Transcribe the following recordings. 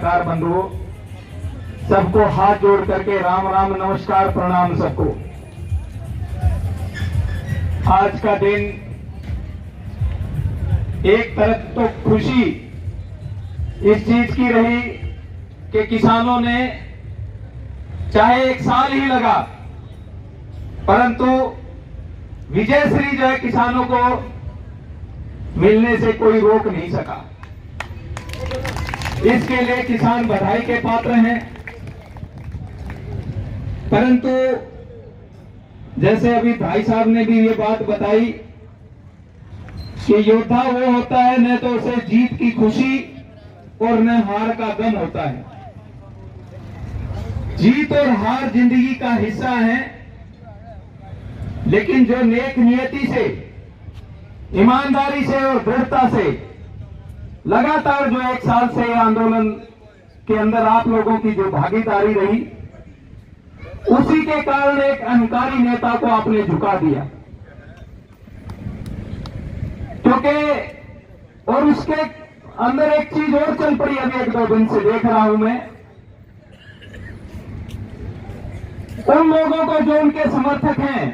मीडियाकार बंधुओं, सबको हाथ जोड़ करके राम राम नमस्कार प्रणाम सबको। आज का दिन एक तरफ तो खुशी इस चीज की रही कि किसानों ने चाहे 1 साल ही लगा, परंतु विजयश्री जो है किसानों को मिलने से कोई रोक नहीं सका। इसके लिए किसान बधाई के पात्र हैं। परंतु जैसे अभी भाई साहब ने भी ये बात बताई कि योद्धा वो होता है न तो उसे जीत की खुशी और न हार का गम होता है। जीत और हार जिंदगी का हिस्सा है, लेकिन जो नेक नियति से, ईमानदारी से और दृढ़ता से लगातार जो 1 साल से आंदोलन के अंदर आप लोगों की जो भागीदारी रही, उसी के कारण एक अहंकारी नेता को आपने झुका दिया। क्योंकि और उसके अंदर एक चीज और चल पड़ी, अभी 1-2 दिन से देख रहा हूं मैं, उन लोगों को जो उनके समर्थक हैं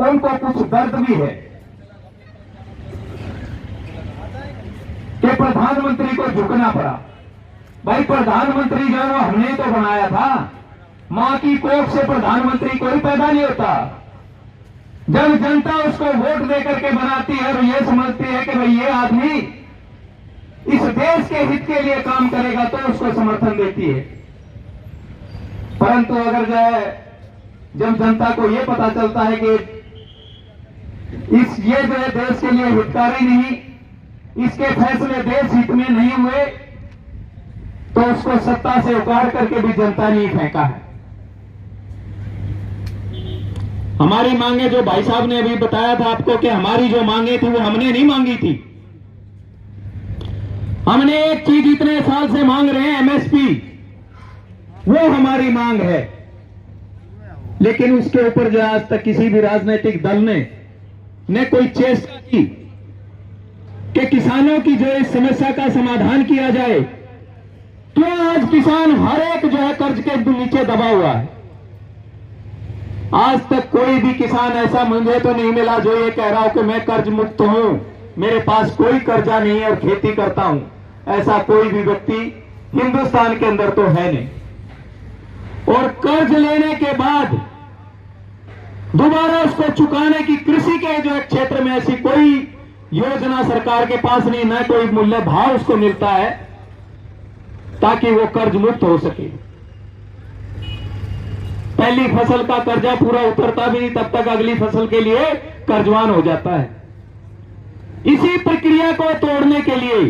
उनको कुछ दर्द भी है कि प्रधानमंत्री को झुकना पड़ा। भाई प्रधानमंत्री जो है वो हमने तो बनाया था, मां की कोख से प्रधानमंत्री कोई पैदा नहीं होता। जब जनता उसको वोट देकर के बनाती है और ये समझती है कि भाई ये आदमी इस देश के हित के लिए काम करेगा तो उसको समर्थन देती है। परंतु अगर जो है जब जनता को ये पता चलता है कि ये जो है देश के लिए हितकारी नहीं, इसके फैसले देश हित में नहीं हुए, तो उसको सत्ता से उखाड़ करके भी जनता ने फेंका है। हमारी मांगे जो भाई साहब ने अभी बताया था आपको कि हमारी जो मांगे थी वो हमने नहीं मांगी थी। हमने एक चीज इतने साल से मांग रहे हैं, एमएसपी, वो हमारी मांग है। लेकिन उसके ऊपर जो आज तक किसी भी राजनीतिक दल ने कोई चेष्टा की कि किसानों की जो इस समस्या का समाधान किया जाए, तो आज किसान हर एक जो है कर्ज के नीचे दबा हुआ है। आज तक कोई भी किसान ऐसा मुझे तो नहीं मिला जो ये कह रहा हो कि मैं कर्ज मुक्त हूं, मेरे पास कोई कर्जा नहीं है और खेती करता हूं। ऐसा कोई भी व्यक्ति हिंदुस्तान के अंदर तो है नहीं। और कर्ज लेने के बाद दोबारा उसको चुकाने की कृषि के जो क्षेत्र में ऐसी कोई योजना सरकार के पास नहीं, न कोई मूल्य भाव उसको मिलता है ताकि वो कर्ज मुक्त हो सके। पहली फसल का कर्जा पूरा उतरता भी नहीं, तब तक अगली फसल के लिए कर्जवान हो जाता है। इसी प्रक्रिया को तोड़ने के लिए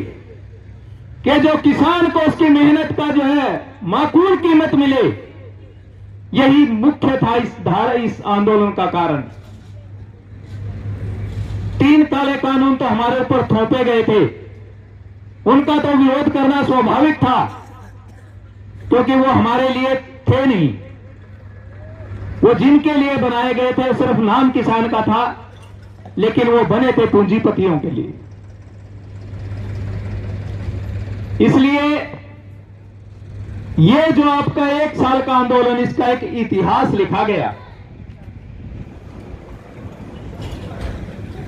कि जो किसान को उसकी मेहनत का जो है माकूल कीमत मिले, यही मुख्य था इस आंदोलन का कारण। 3 काले कानून तो हमारे ऊपर थोपे गए थे, उनका तो विरोध करना स्वाभाविक था क्योंकि वो हमारे लिए थे नहीं। वो जिनके लिए बनाए गए थे सिर्फ नाम किसान का था, लेकिन वो बने थे पूंजीपतियों के लिए। इसलिए ये जो आपका 1 साल का आंदोलन, इसका एक इतिहास लिखा गया।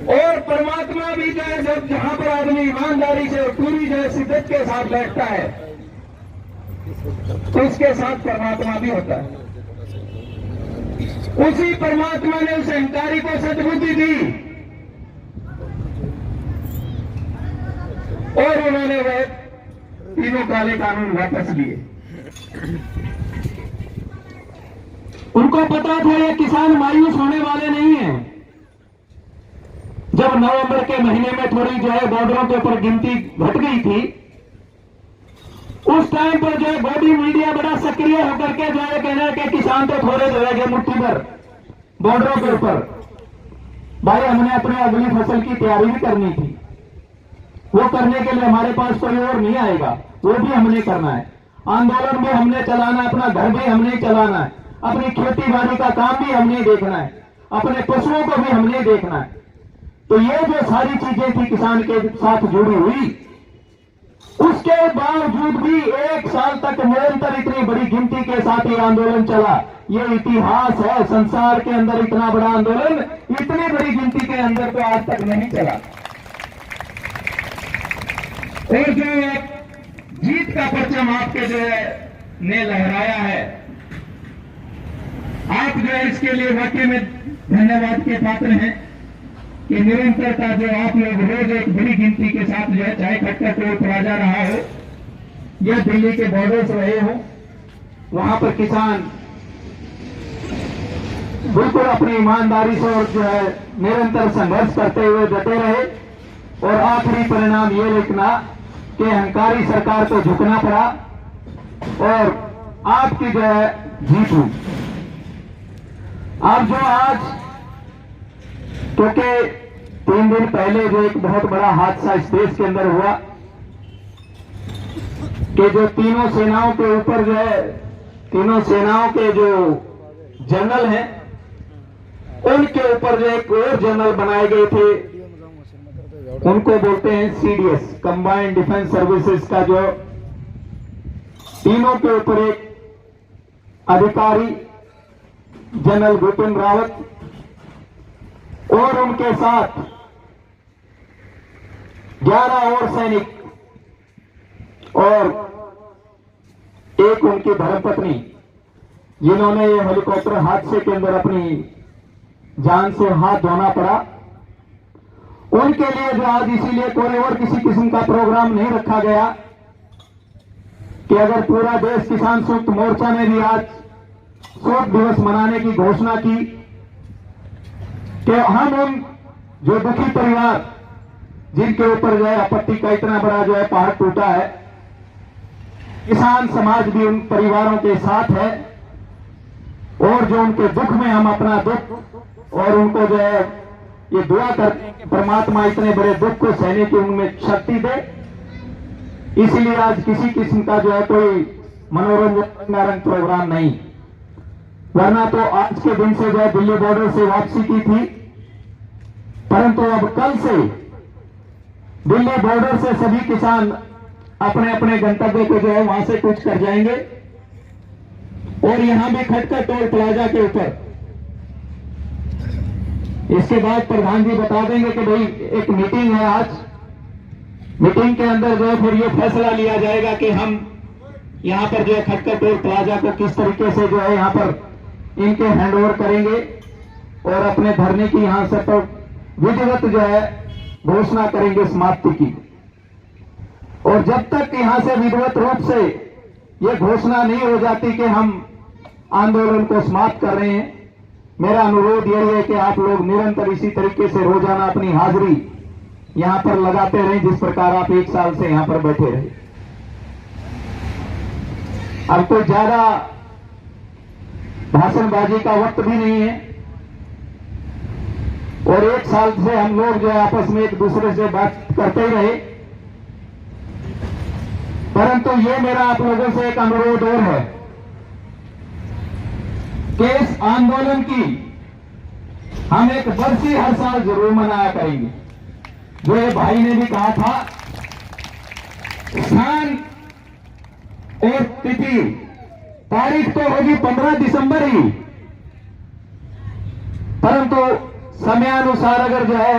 और परमात्मा भी जो है जब जहां पर आदमी ईमानदारी से और पूरी जो है शिद्दत के साथ बैठता है तो उसके साथ परमात्मा भी होता है। उसी परमात्मा ने उस अहंकारी को सद्बुद्धि दी और उन्होंने वह 3 काले कानून वापस लिए। उनको पता था ये किसान मायूस होने वाले नहीं हैं। जब नवंबर के महीने में थोड़ी जो है बॉर्डरों के ऊपर गिनती घट गई थी, उस टाइम पर जो है बॉडी मीडिया बड़ा सक्रिय होकर के जो है कहना कि किसान तो थोड़े जो है मुट्ठी भर बॉर्डरों के ऊपर। भाई हमने अपने अगली फसल की तैयारी भी करनी थी, वो करने के लिए हमारे पास कोई और नहीं आएगा, वो भी हमने करना है। आंदोलन भी हमने चलाना है, अपना घर भी हमने चलाना है, अपनी खेती बाड़ी का काम भी हमने देखना है, अपने पशुओं को भी हमने देखना है। तो ये जो सारी चीजें थी किसान के साथ जुड़ी हुई, उसके बावजूद भी बड़ी गिनती के साथ ये आंदोलन चला। ये इतिहास है, संसार के अंदर इतना बड़ा आंदोलन इतनी बड़ी गिनती के अंदर तो आज तक नहीं चला। और जो जीत का परचम आपके जो है ने लहराया है, आप जो है इसके लिए वाकई में धन्यवाद के पात्र हैं कि निरंतरता जो आप लोग रोज एक बड़ी गिनती के साथ जो है, चाहे खटका टोल प्लाजा रहा हो या दिल्ली के बॉर्डर्स रहे हो, वहां पर किसान बिल्कुल अपनी ईमानदारी से और जो है निरंतर संघर्ष करते हुए डटे रहे। और आखिरी परिणाम ये लिखना कि अहंकारी सरकार को झुकना पड़ा और आपकी जो है जीत हुई। अब जो आज, क्योंकि 3 दिन पहले जो एक बहुत बड़ा हादसा इस देश के अंदर हुआ कि जो तीनों सेनाओं के ऊपर जो है, तीनों सेनाओं के जो जनरल हैं उनके ऊपर जो एक और जनरल बनाए गए थे, उनको बोलते हैं सीडीएस, कंबाइंड डिफेंस सर्विसेज का जो तीनों के ऊपर एक अधिकारी जनरल बिपिन रावत और उनके साथ 11 और सैनिक और एक उनकी धर्मपत्नी, जिन्होंने ये हेलीकॉप्टर हादसे के अंदर अपनी जान से हाथ धोना पड़ा, उनके लिए जो आज इसीलिए कोई और किसी किस्म का प्रोग्राम नहीं रखा गया कि अगर पूरा देश किसान संयुक्त मोर्चा ने भी आज शोक दिवस मनाने की घोषणा की कि हम उन जो दुखी परिवार जिनके ऊपर जो है आपत्ति का इतना बड़ा जो है पहाड़ टूटा है, किसान समाज भी उन परिवारों के साथ है और जो उनके दुख में हम अपना दुख और उनको जो है ये दुआ करते हैं कि परमात्मा इतने बड़े दुख को सहने की उनमें शक्ति दे। इसलिए आज किसी किस्म का जो है कोई मनोरंजन प्रोग्राम नहीं, वरना तो आज के दिन से जो है दिल्ली बॉर्डर से वापसी की थी, परंतु अब कल से दिल्ली बॉर्डर से सभी किसान अपने अपने गंतव्य को जो है वहां से कूच कर जाएंगे और यहां भी खटका टोल प्लाजा के ऊपर इसके बाद प्रधान जी बता देंगे कि भाई एक मीटिंग है आज, मीटिंग के अंदर जो है फिर ये फैसला लिया जाएगा कि हम यहां पर जो है खटका टोल प्लाजा को किस तरीके से जो है यहां पर इनके हैंडओवर करेंगे और अपने धरने की यहां से तो विधिवत जो है घोषणा करेंगे समाप्ति की। और जब तक यहां से विधिवत रूप से ये घोषणा नहीं हो जाती कि हम आंदोलन को समाप्त कर रहे हैं, मेरा अनुरोध यही है कि आप लोग निरंतर इसी तरीके से रोजाना अपनी हाजिरी यहां पर लगाते रहें जिस प्रकार आप 1 साल से यहां पर बैठे रहे। अब कोई ज्यादा भाषणबाजी का वक्त भी नहीं है और 1 साल से हम लोग जो है आपस में एक दूसरे से बात करते ही रहे, परंतु ये मेरा आप लोगों से एक अनुरोध और है कि इस आंदोलन की हम एक बरसी हर साल जरूर मनाया करेंगे। जो ये भाई ने भी कहा था, स्थान और तिथि तारीख तो होगी 15 दिसंबर ही, परंतु समयानुसार अगर जो है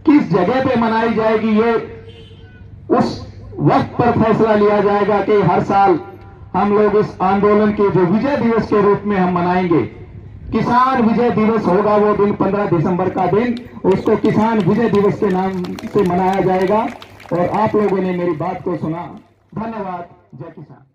किस जगह पे मनाई जाएगी ये उस वक्त पर फैसला लिया जाएगा कि हर साल हम लोग इस आंदोलन के जो विजय दिवस के रूप में हम मनाएंगे। किसान विजय दिवस होगा वो दिन 15 दिसंबर का दिन, उसको किसान विजय दिवस के नाम से मनाया जाएगा। और आप लोगों ने मेरी बात को सुना, धन्यवाद। जय किसान।